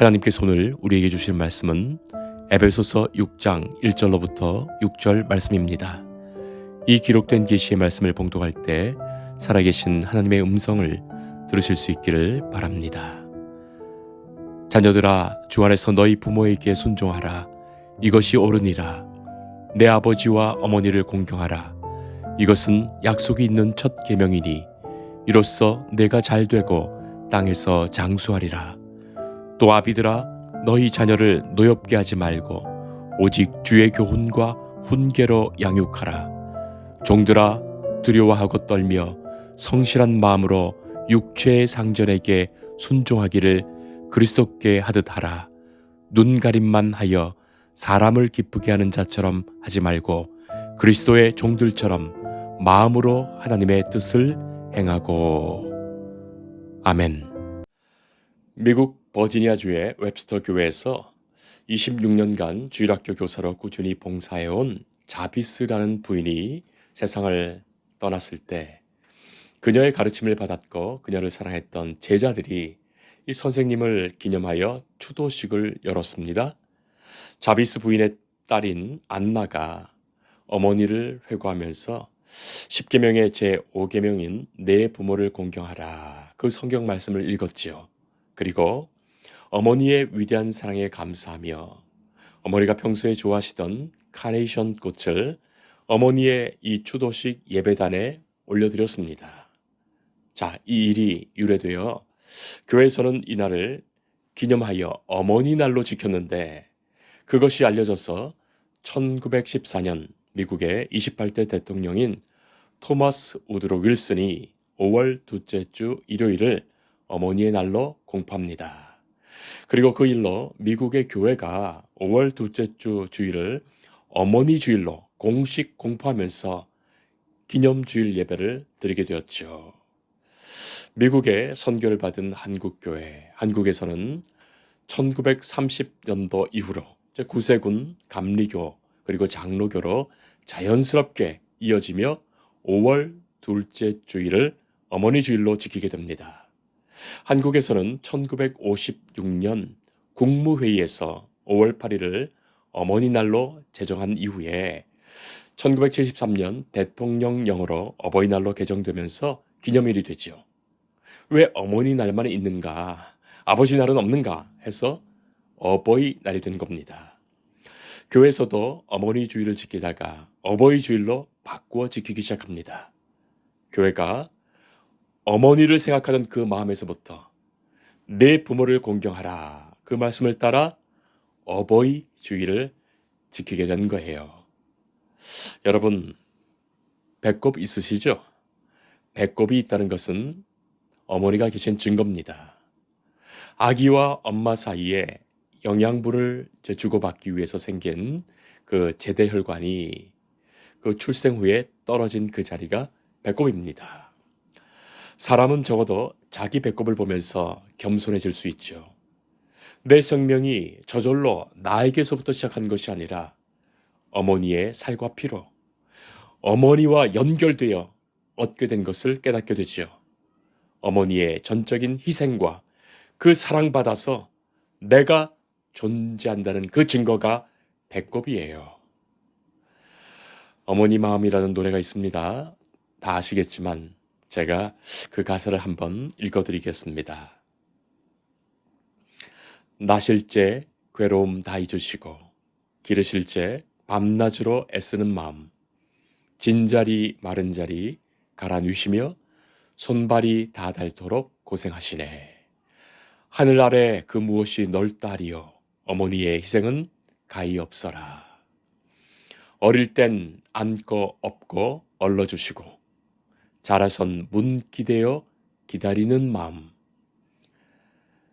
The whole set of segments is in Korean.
하나님께서 오늘 우리에게 주신 말씀은 에베소서 6장 1절로부터 6절 말씀입니다. 이 기록된 계시의 말씀을 봉독할 때 살아계신 하나님의 음성을 들으실 수 있기를 바랍니다. 자녀들아, 주 안에서 너희 부모에게 순종하라. 이것이 옳으니라. 내 아버지와 어머니를 공경하라. 이것은 약속이 있는 첫 계명이니 이로써 내가 잘되고 땅에서 장수하리라. 또 아비들아, 너희 자녀를 노엽게 하지 말고 오직 주의 교훈과 훈계로 양육하라. 종들아, 두려워하고 떨며 성실한 마음으로 육체의 상전에게 순종하기를 그리스도께 하듯 하라. 눈가림만 하여 사람을 기쁘게 하는 자처럼 하지 말고 그리스도의 종들처럼 마음으로 하나님의 뜻을 행하고. 아멘. 미국 버지니아주의 웹스터 교회에서 26년간 주일학교 교사로 꾸준히 봉사해온 자비스라는 부인이 세상을 떠났을 때 그녀의 가르침을 받았고 그녀를 사랑했던 제자들이 이 선생님을 기념하여 추도식을 열었습니다. 자비스 부인의 딸인 안나가 어머니를 회고하면서 10계명의 제5계명인 내 부모를 공경하라, 그 성경 말씀을 읽었지요. 그리고 어머니의 위대한 사랑에 감사하며 어머니가 평소에 좋아하시던 카네이션 꽃을 어머니의 이 추도식 예배단에 올려드렸습니다. 자, 이 일이 유래되어 교회에서는 이날을 기념하여 어머니 날로 지켰는데, 그것이 알려져서 1914년 미국의 28대 대통령인 토마스 우드로 윌슨이 5월 둘째 주 일요일을 어머니의 날로 공포합니다. 그리고 그 일로 미국의 교회가 5월 둘째 주 주일을 어머니 주일로 공식 공포하면서 기념주일 예배를 드리게 되었죠. 미국의 선교를 받은 한국교회, 한국에서는 1930년도 이후로 구세군, 감리교, 그리고 장로교로 자연스럽게 이어지며 5월 둘째 주일을 어머니 주일로 지키게 됩니다. 한국에서는 1956년 국무회의에서 5월 8일을 어머니 날로 제정한 이후에 1973년 대통령령으로 어버이날로 개정되면서 기념일이 되지요. 왜 어머니 날만 있는가, 아버지 날은 없는가 해서 어버이날이 된 겁니다. 교회에서도 어머니 주일을 지키다가 어버이 주일로 바꾸어 지키기 시작합니다. 교회가 어머니를 생각하던 그 마음에서부터 내 부모를 공경하라, 그 말씀을 따라 어버이 주일을 지키게 된 거예요. 여러분, 배꼽 있으시죠? 배꼽이 있다는 것은 어머니가 계신 증거입니다. 아기와 엄마 사이에 영양분을 주고받기 위해서 생긴 그 제대혈관이 그 출생 후에 떨어진 그 자리가 배꼽입니다. 사람은 적어도 자기 배꼽을 보면서 겸손해질 수 있죠. 내 생명이 저절로 나에게서부터 시작한 것이 아니라 어머니의 살과 피로, 어머니와 연결되어 얻게 된 것을 깨닫게 되죠. 어머니의 전적인 희생과 그 사랑받아서 내가 존재한다는 그 증거가 배꼽이에요. 어머니 마음이라는 노래가 있습니다. 다 아시겠지만 제가 그 가사를 한번 읽어드리겠습니다. 나실 때 괴로움 다 잊으시고 기르실 때 밤낮으로 애쓰는 마음, 진자리 마른 자리 갈아 누시며 손발이 다 닳도록 고생하시네. 하늘 아래 그 무엇이 넓다리요, 어머니의 희생은 가히 없어라. 어릴 땐 안고 업고 얼러주시고 자라선 문 기대어 기다리는 마음,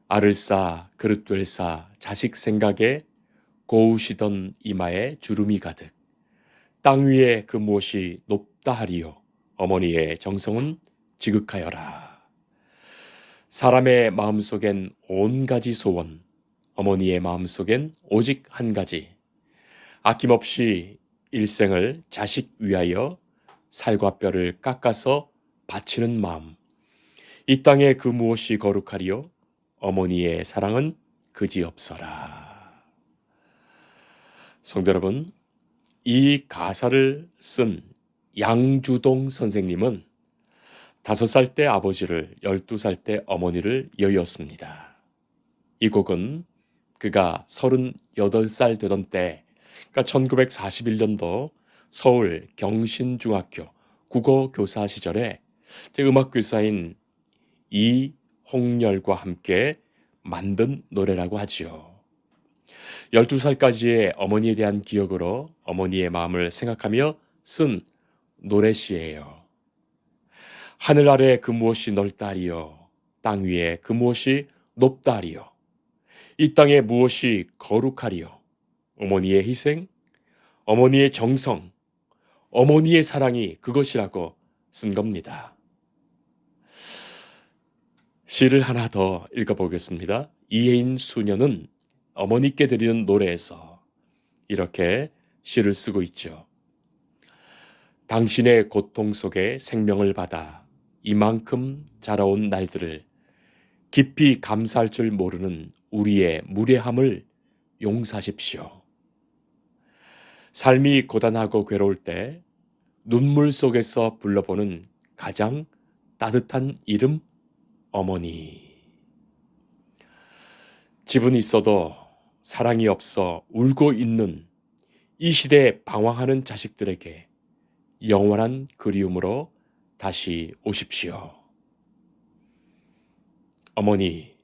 알을 싸 그릇될 싸 자식 생각에 고우시던 이마에 주름이 가득, 땅 위에 그 무엇이 높다 하리요, 어머니의 정성은 지극하여라. 사람의 마음속엔 온 가지 소원, 어머니의 마음속엔 오직 한 가지, 아낌없이 일생을 자식 위하여 살과 뼈를 깎아서 바치는 마음. 이 땅에 그 무엇이 거룩하리요, 어머니의 사랑은 그지없어라. 성도 여러분, 이 가사를 쓴 양주동 선생님은 5살 때 아버지를, 12살 때 어머니를 여의었습니다. 이 곡은 그가 38살 되던 때, 그러니까 1941년도 서울 경신중학교 국어교사 시절에 제 음악교사인 이홍렬과 함께 만든 노래라고 하지요. 12살까지의 어머니에 대한 기억으로 어머니의 마음을 생각하며 쓴 노래시예요. 하늘 아래 그 무엇이 넓다리요, 땅 위에 그 무엇이 높다리요, 이 땅에 무엇이 거룩하리요. 어머니의 희생, 어머니의 정성, 어머니의 사랑이 그것이라고 쓴 겁니다. 시를 하나 더 읽어보겠습니다. 이혜인 수녀는 어머니께 드리는 노래에서 이렇게 시를 쓰고 있죠. 당신의 고통 속에 생명을 받아 이만큼 자라온 날들을 깊이 감사할 줄 모르는 우리의 무례함을 용서하십시오. 삶이 고단하고 괴로울 때 눈물 속에서 불러보는 가장 따뜻한 이름, 어머니. 집은 있어도 사랑이 없어 울고 있는 이 시대에 방황하는 자식들에게 영원한 그리움으로 다시 오십시오. 어머니,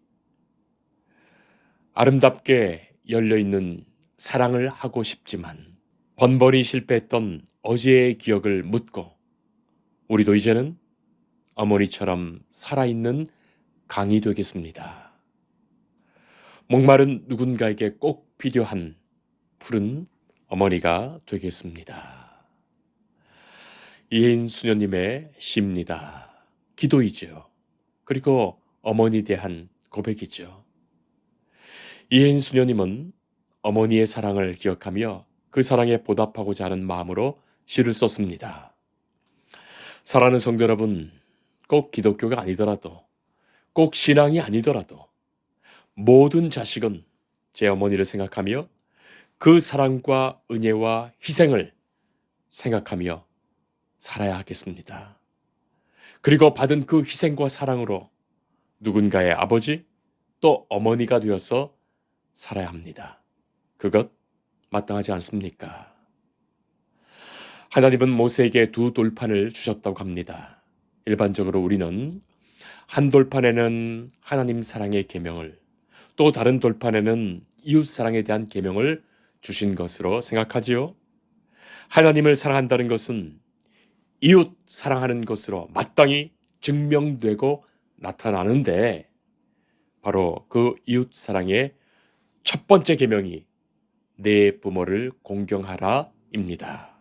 아름답게 열려있는 사랑을 하고 싶지만 번번이 실패했던 어제의 기억을 묻고 우리도 이제는 어머니처럼 살아있는 강이 되겠습니다. 목마른 누군가에게 꼭 필요한 푸른 어머니가 되겠습니다. 이혜인 수녀님의 시입니다. 기도이죠. 그리고 어머니에 대한 고백이죠. 이혜인 수녀님은 어머니의 사랑을 기억하며 그 사랑에 보답하고자 하는 마음으로 시를 썼습니다. 사랑하는 성도 여러분, 꼭 기독교가 아니더라도, 꼭 신앙이 아니더라도 모든 자식은 제 어머니를 생각하며 그 사랑과 은혜와 희생을 생각하며 살아야 하겠습니다. 그리고 받은 그 희생과 사랑으로 누군가의 아버지 또 어머니가 되어서 살아야 합니다. 그것 마땅하지 않습니까? 하나님은 모세에게 2 돌판을 주셨다고 합니다. 일반적으로 우리는 한 돌판에는 하나님 사랑의 계명을, 또 다른 돌판에는 이웃 사랑에 대한 계명을 주신 것으로 생각하지요. 하나님을 사랑한다는 것은 이웃 사랑하는 것으로 마땅히 증명되고 나타나는데, 바로 그 이웃 사랑의 첫 번째 계명이 내 부모를 공경하라입니다.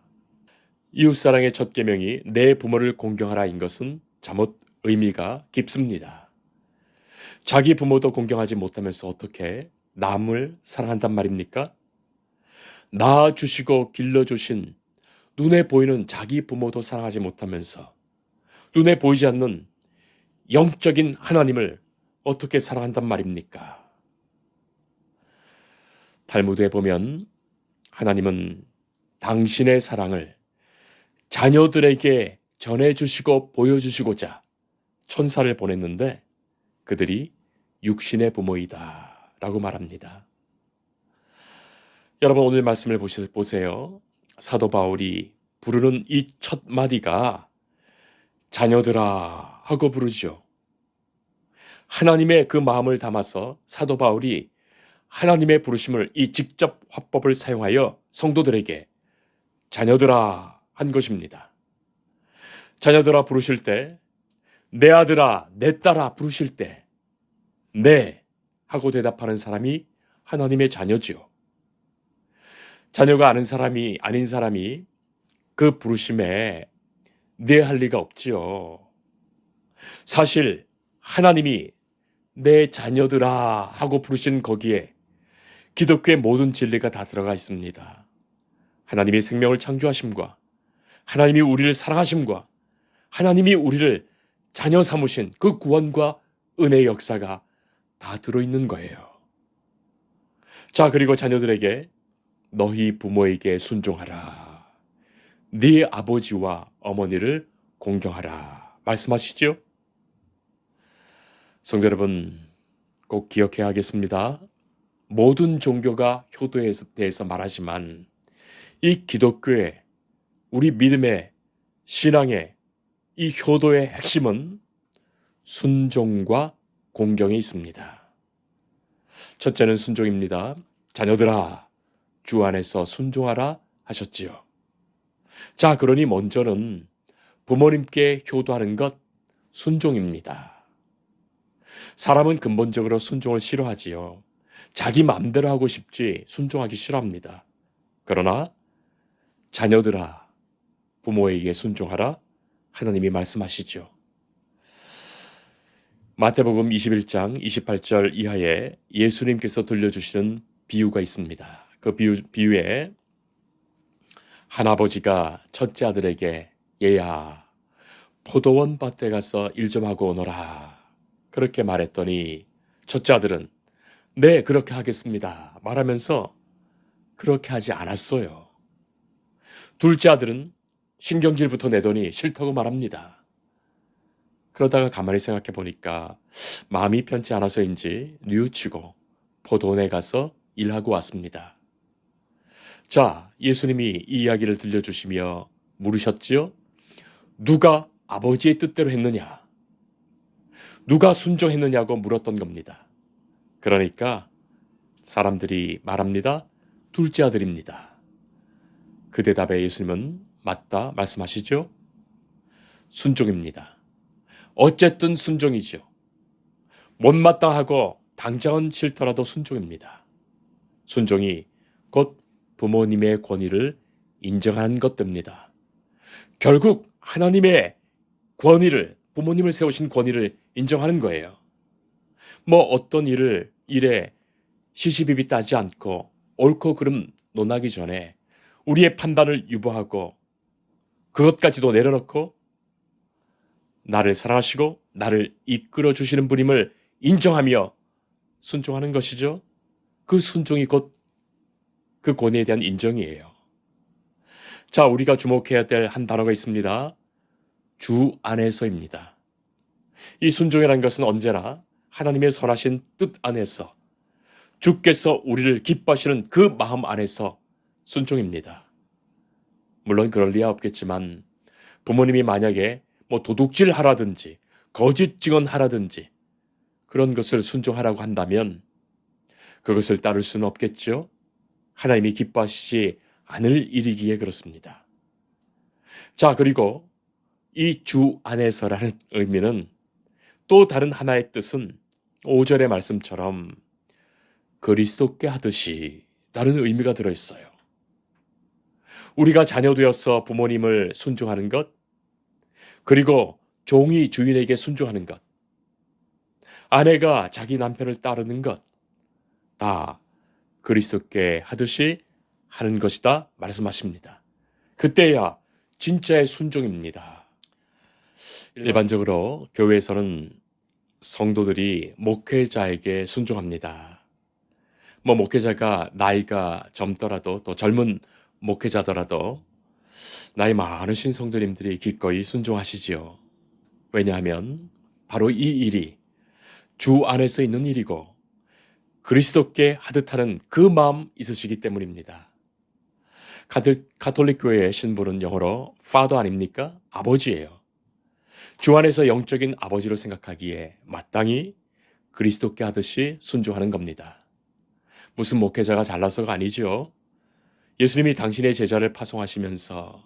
이웃 사랑의 첫 계명이 내 부모를 공경하라인 것은 잘못 의미가 깊습니다. 자기 부모도 공경하지 못하면서 어떻게 남을 사랑한단 말입니까? 낳아주시고 길러주신 눈에 보이는 자기 부모도 사랑하지 못하면서 눈에 보이지 않는 영적인 하나님을 어떻게 사랑한단 말입니까? 탈무드에 보면 하나님은 당신의 사랑을 자녀들에게 전해주시고 보여주시고자 천사를 보냈는데 그들이 육신의 부모이다 라고 말합니다. 여러분, 오늘 말씀을 보세요. 사도 바울이 부르는 이 첫 마디가 자녀들아 하고 부르죠. 하나님의 그 마음을 담아서 사도 바울이 하나님의 부르심을, 이 직접 화법을 사용하여 성도들에게 자녀들아 한 것입니다. 자녀들아 부르실 때, 내 아들아, 내 딸아 부르실 때 네 하고 대답하는 사람이 하나님의 자녀지요. 자녀가 아닌 사람이 그 부르심에 네 할 리가 없지요. 사실 하나님이 내 자녀들아 하고 부르신 거기에 기독교의 모든 진리가 다 들어가 있습니다. 하나님이 생명을 창조하심과 하나님이 우리를 사랑하심과 하나님이 우리를 자녀 삼으신 그 구원과 은혜의 역사가 다 들어있는 거예요. 자, 그리고 자녀들에게 너희 부모에게 순종하라. 네 아버지와 어머니를 공경하라. 말씀하시죠? 성도 여러분, 꼭 기억해야 하겠습니다. 모든 종교가 효도에 대해서 말하지만 이 기독교의 우리 믿음의 신앙의 이 효도의 핵심은 순종과 공경에 있습니다. 첫째는 순종입니다. 자녀들아, 주 안에서 순종하라 하셨지요. 자, 그러니 먼저는 부모님께 효도하는 것 순종입니다. 사람은 근본적으로 순종을 싫어하지요. 자기 마음대로 하고 싶지 순종하기 싫어합니다. 그러나 자녀들아, 부모에게 순종하라 하나님이 말씀하시죠. 마태복음 21장 28절 이하에 예수님께서 들려주시는 비유가 있습니다. 그 비유에 한 아버지가 첫째 아들에게 얘야, 포도원 밭에 가서 일 좀 하고 오너라. 그렇게 말했더니 첫째 아들은 네, 그렇게 하겠습니다. 말하면서 그렇게 하지 않았어요. 둘째 아들은 신경질부터 내더니 싫다고 말합니다. 그러다가 가만히 생각해 보니까 마음이 편치 않아서인지 뉘우치고 포도원에 가서 일하고 왔습니다. 자, 예수님이 이 이야기를 들려주시며 물으셨지요? 누가 아버지의 뜻대로 했느냐? 누가 순종했느냐고 물었던 겁니다. 그러니까 사람들이 말합니다. 둘째 아들입니다. 그 대답에 예수님은 맞다 말씀하시죠? 순종입니다. 어쨌든 순종이죠. 못마땅하고 당장은 싫더라도 순종입니다. 순종이 곧 부모님의 권위를 인정하는 것 됩니다. 결국 하나님의 권위를, 부모님을 세우신 권위를 인정하는 거예요. 뭐 어떤 일에 시시비비 따지 않고 옳고 그름 논하기 전에 우리의 판단을 유보하고 그것까지도 내려놓고 나를 사랑하시고 나를 이끌어 주시는 분임을 인정하며 순종하는 것이죠. 그 순종이 곧 그 권위에 대한 인정이에요. 자, 우리가 주목해야 될 한 단어가 있습니다. 주 안에서입니다. 이 순종이라는 것은 언제나 하나님의 선하신 뜻 안에서 주께서 우리를 기뻐하시는 그 마음 안에서 순종입니다. 물론 그럴 리야 없겠지만 부모님이 만약에 도둑질 하라든지 거짓 증언하라든지 그런 것을 순종하라고 한다면 그것을 따를 수는 없겠죠. 하나님이 기뻐하시지 않을 일이기에 그렇습니다. 자, 그리고 이 주 안에서라는 의미는 또 다른 하나의 뜻은 5절의 말씀처럼 그리스도께 하듯이 라는 의미가 들어있어요. 우리가 자녀 되어서 부모님을 순종하는 것, 그리고 종이 주인에게 순종하는 것, 아내가 자기 남편을 따르는 것, 다 그리스도께 하듯이 하는 것이다 말씀하십니다. 그때야 진짜의 순종입니다. 일반적으로 교회에서는 성도들이 목회자에게 순종합니다. 목회자가 나이가 젊더라도 또 젊은 목회자더라도 나이 많으신 성도님들이 기꺼이 순종하시지요. 왜냐하면 바로 이 일이 주 안에서 있는 일이고 그리스도께 하듯 하는 그 마음 있으시기 때문입니다. 가톨릭 교회의 신부는 영어로 father 아닙니까? 아버지예요. 주 안에서 영적인 아버지로 생각하기에 마땅히 그리스도께 하듯이 순종하는 겁니다. 무슨 목회자가 잘나서가 아니죠. 예수님이 당신의 제자를 파송하시면서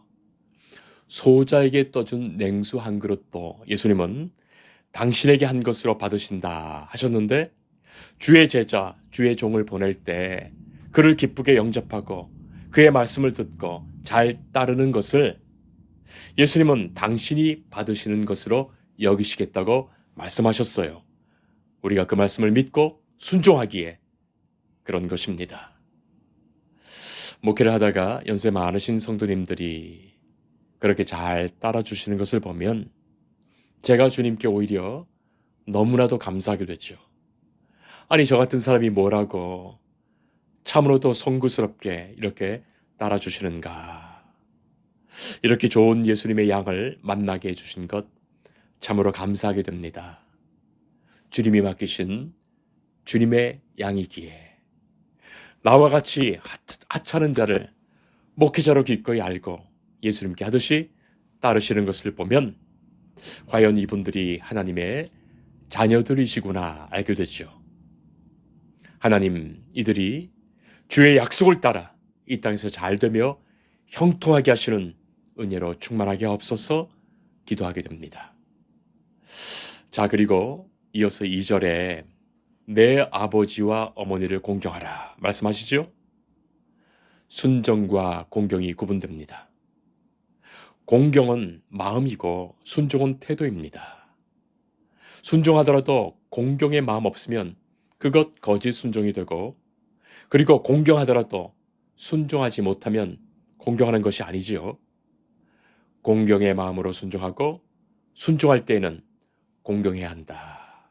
소자에게 떠준 냉수 한 그릇도 예수님은 당신에게 한 것으로 받으신다 하셨는데 주의 제자, 주의 종을 보낼 때 그를 기쁘게 영접하고 그의 말씀을 듣고 잘 따르는 것을 예수님은 당신이 받으시는 것으로 여기시겠다고 말씀하셨어요. 우리가 그 말씀을 믿고 순종하기에 그런 것입니다. 목회를 하다가 연세 많으신 성도님들이 그렇게 잘 따라주시는 것을 보면 제가 주님께 오히려 너무나도 감사하게 되죠. 아니, 저 같은 사람이 뭐라고 참으로도 송구스럽게 이렇게 따라주시는가. 이렇게 좋은 예수님의 양을 만나게 해주신 것 참으로 감사하게 됩니다. 주님이 맡기신 주님의 양이기에 나와 같이 하찮은 자를 목회자로 기꺼이 알고 예수님께 하듯이 따르시는 것을 보면 과연 이분들이 하나님의 자녀들이시구나 알게 되죠. 하나님, 이들이 주의 약속을 따라 이 땅에서 잘되며 형통하게 하시는 은혜로 충만하게 하옵소서 기도하게 됩니다. 자, 그리고 이어서 2절에 내 아버지와 어머니를 공경하라 말씀하시죠. 순종과 공경이 구분됩니다. 공경은 마음이고 순종은 태도입니다. 순종하더라도 공경의 마음 없으면 그것 거짓 순종이 되고, 그리고 공경하더라도 순종하지 못하면 공경하는 것이 아니지요. 공경의 마음으로 순종하고 순종할 때에는 공경해야 한다.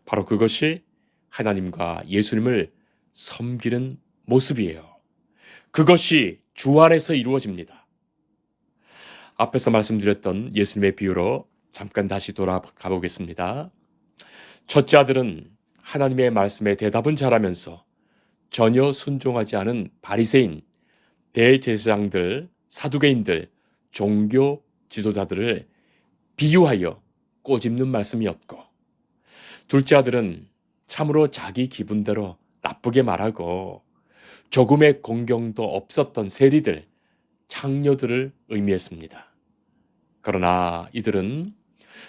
바로 그것이 하나님과 예수님을 섬기는 모습이에요. 그것이 주 안에서 이루어집니다. 앞에서 말씀드렸던 예수님의 비유로 잠깐 다시 돌아가 보겠습니다. 첫째 아들은 하나님의 말씀에 대답은 잘하면서 전혀 순종하지 않은 바리새인, 대제사장들, 사두개인들, 종교 지도자들을 비유하여 꼬집는 말씀이었고, 둘째 아들은 참으로 자기 기분대로 나쁘게 말하고 조금의 공경도 없었던 세리들, 창녀들을 의미했습니다. 그러나 이들은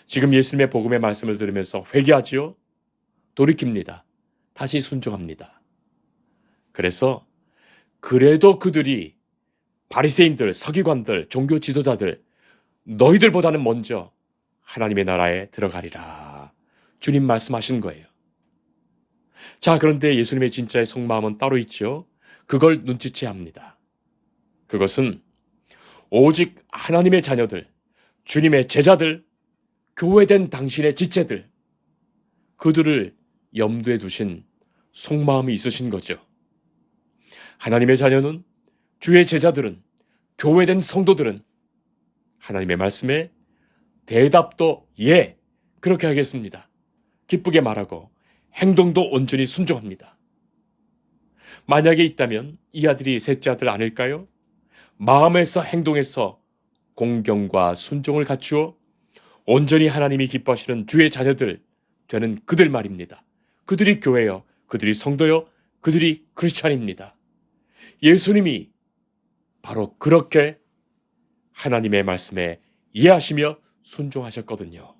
지금 예수님의 복음의 말씀을 들으면서 회개하지요. 돌이킵니다. 다시 순종합니다. 그래서 그래도 그들이 바리새인들, 서기관들, 종교 지도자들 너희들보다는 먼저 하나님의 나라에 들어가리라. 주님 말씀하신 거예요. 자, 그런데 예수님의 진짜의 속마음은 따로 있죠. 그걸 눈치채야 합니다. 그것은 오직 하나님의 자녀들, 주님의 제자들, 교회된 당신의 지체들, 그들을 염두에 두신 속마음이 있으신 거죠. 하나님의 자녀는, 주의 제자들은, 교회된 성도들은 하나님의 말씀에 대답도 예, 그렇게 하겠습니다. 기쁘게 말하고 행동도 온전히 순종합니다. 만약에 있다면 이 아들이 셋째 아들 아닐까요? 마음에서 행동에서 공경과 순종을 갖추어 온전히 하나님이 기뻐하시는 주의 자녀들 되는 그들 말입니다. 그들이 교회요, 그들이 성도요, 그들이 크리스찬입니다. 예수님이 바로 그렇게 하나님의 말씀에 이해하시며 순종하셨거든요.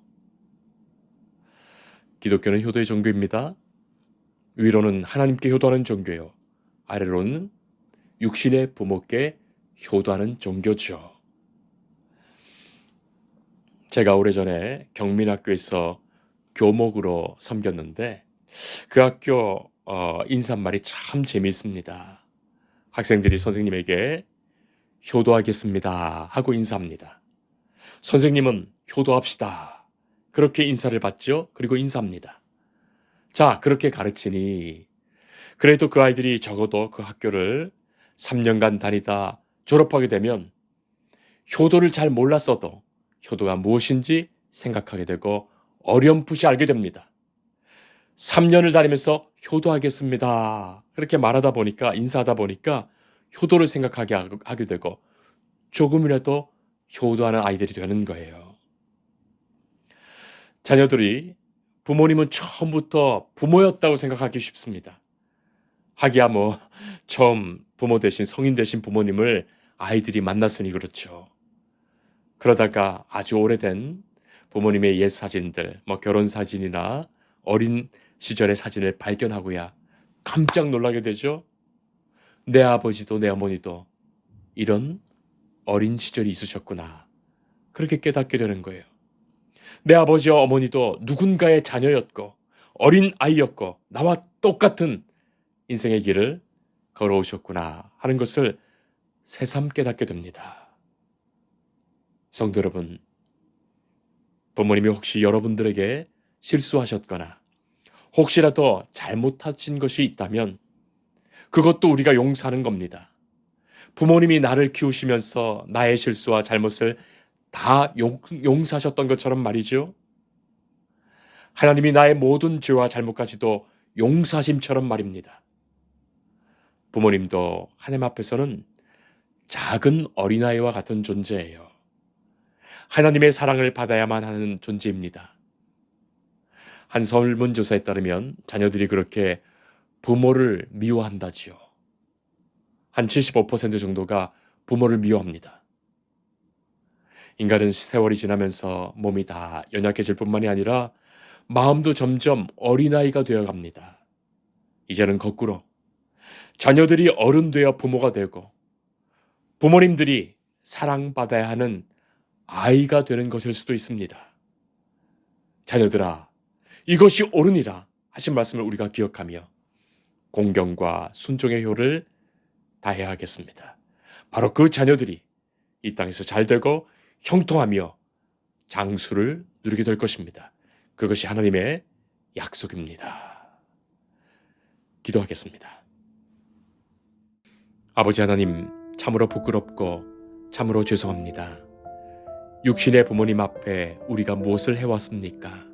기독교는 효도의 종교입니다. 위로는 하나님께 효도하는 종교요, 아래로는 육신의 부모께 효도하는 종교죠. 제가 오래전에 경민학교에서 교목으로 섬겼는데 그 학교 인사말이 참 재미있습니다. 학생들이 선생님에게 효도하겠습니다 하고 인사합니다. 선생님은 효도합시다. 그렇게 인사를 받죠. 그리고 인사합니다. 자, 그렇게 가르치니 그래도 그 아이들이 적어도 그 학교를 3년간 다니다 졸업하게 되면 효도를 잘 몰랐어도 효도가 무엇인지 생각하게 되고 어렴풋이 알게 됩니다. 3년을 다니면서 효도하겠습니다. 그렇게 말하다 보니까, 인사하다 보니까 효도를 생각하게 하게 되고 조금이라도 효도하는 아이들이 되는 거예요. 자녀들이 부모님은 처음부터 부모였다고 생각하기 쉽습니다. 하기야 뭐 처음 부모 대신 성인 되신 부모님을 아이들이 만났으니 그렇죠. 그러다가 아주 오래된 부모님의 옛 사진들, 결혼 사진이나 어린 시절의 사진을 발견하고야 깜짝 놀라게 되죠. 내 아버지도 내 어머니도 이런 어린 시절이 있으셨구나. 그렇게 깨닫게 되는 거예요. 내 아버지와 어머니도 누군가의 자녀였고 어린 아이였고 나와 똑같은 인생의 길을 걸어오셨구나 하는 것을 새삼 깨닫게 됩니다. 성도 여러분, 부모님이 혹시 여러분들에게 실수하셨거나 혹시라도 잘못하신 것이 있다면 그것도 우리가 용서하는 겁니다. 부모님이 나를 키우시면서 나의 실수와 잘못을 다 용서하셨던 것처럼 말이죠. 하나님이 나의 모든 죄와 잘못까지도 용서하심처럼 말입니다. 부모님도 하나님 앞에서는 작은 어린아이와 같은 존재예요. 하나님의 사랑을 받아야만 하는 존재입니다. 한 설문조사에 따르면 자녀들이 그렇게 부모를 미워한다지요. 한 75% 정도가 부모를 미워합니다. 인간은 세월이 지나면서 몸이 다 연약해질 뿐만이 아니라 마음도 점점 어린아이가 되어갑니다. 이제는 거꾸로 자녀들이 어른 되어 부모가 되고 부모님들이 사랑받아야 하는 아이가 되는 것일 수도 있습니다. 자녀들아, 이것이 옳으니라 하신 말씀을 우리가 기억하며 공경과 순종의 효를 다해야 하겠습니다. 바로 그 자녀들이 이 땅에서 잘되고 형통하며 장수를 누리게 될 것입니다. 그것이 하나님의 약속입니다. 기도하겠습니다. 아버지 하나님, 참으로 부끄럽고 참으로 죄송합니다. 육신의 부모님 앞에 우리가 무엇을 해왔습니까?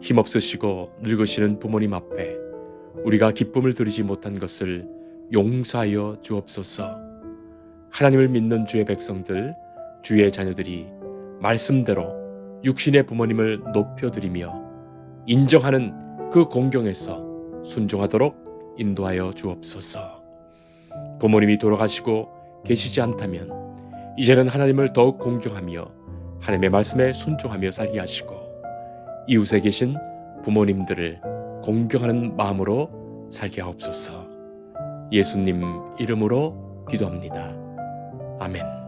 힘없으시고 늙으시는 부모님 앞에 우리가 기쁨을 드리지 못한 것을 용서하여 주옵소서. 하나님을 믿는 주의 백성들, 주의 자녀들이 말씀대로 육신의 부모님을 높여드리며 인정하는 그 공경에서 순종하도록 인도하여 주옵소서. 부모님이 돌아가시고 계시지 않다면 이제는 하나님을 더욱 공경하며 하나님의 말씀에 순종하며 살게 하시고 이웃에 계신 부모님들을 공경하는 마음으로 살게 하옵소서. 예수님 이름으로 기도합니다. 아멘.